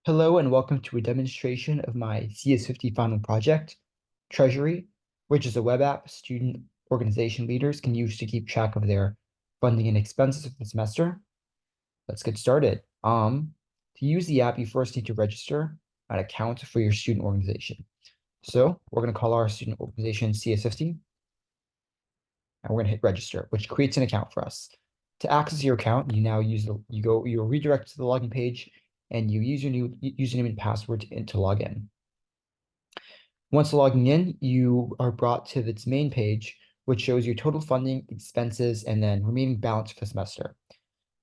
Hello and welcome to a demonstration of my CS50 final project, Treasury, which is a web app student organization leaders can use to keep track of their funding and expenses for the semester. Let's get started. To use the app, you first need to register an account for your student organization. So we're going to call our student organization CS50, and we're going to hit register, which creates an account for us. To access your account, you'll redirect to the login page and you use your new username and password to log in. Once logging in, you are brought to its main page, which shows your total funding, expenses, and then remaining balance for the semester.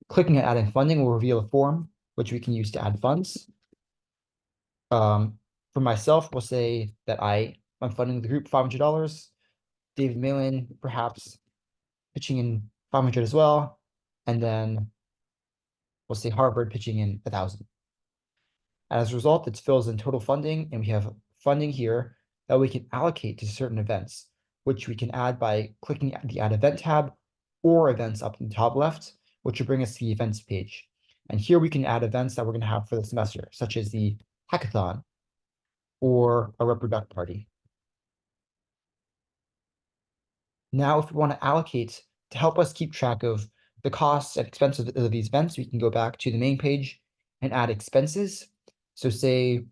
Clicking on adding funding will reveal a form, which we can use to add funds. For myself, we'll say that I'm funding the group $500. David Malin, perhaps pitching in 500 as well. And then we'll say Harvard pitching in 1,000. As a result, it fills in total funding, and we have funding here that we can allocate to certain events, which we can add by clicking the Add Event tab or events up in the top left, which will bring us to the events page. And here we can add events that we're going to have for the semester, such as the hackathon or a rubber duck party. Now, if we want to allocate to help us keep track of the costs and expenses of these events, we can go back to the main page and add expenses. So say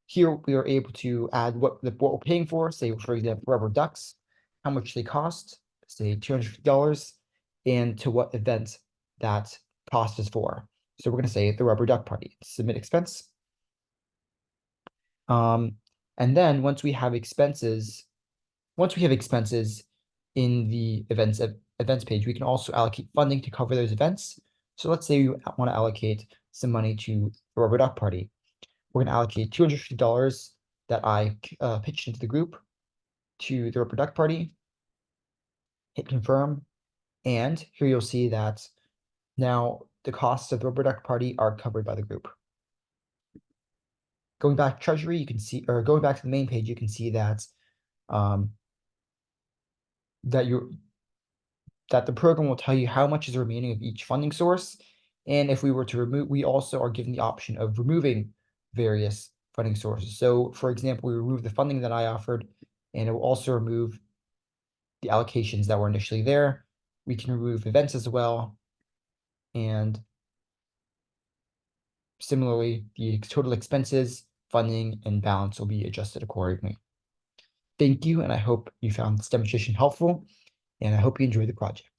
here we are able to add what we're paying for, say, for example, rubber ducks, how much they cost, say $250, and to what event that cost is for. So we're going to say the rubber duck party, submit expense. And then once we have expenses in the events page, we can also allocate funding to cover those events. So let's say we want to allocate some money to the rubber duck party. We're going to allocate $250 that I pitched into the group to the rubber duck party. Hit confirm, and here you'll see that now the costs of the rubber duck party are covered by the group. Going back to Treasury, you can see, or going back to the main page, you can see that that the program will tell you how much is remaining of each funding source. And if we were to remove, we also are given the option of removing various funding sources. So for example, we remove the funding that I offered, and it will also remove the allocations that were initially there. We can remove events as well. And similarly, the total expenses, funding, and balance will be adjusted accordingly. Thank you, and I hope you found this demonstration helpful, and I hope you enjoy the project.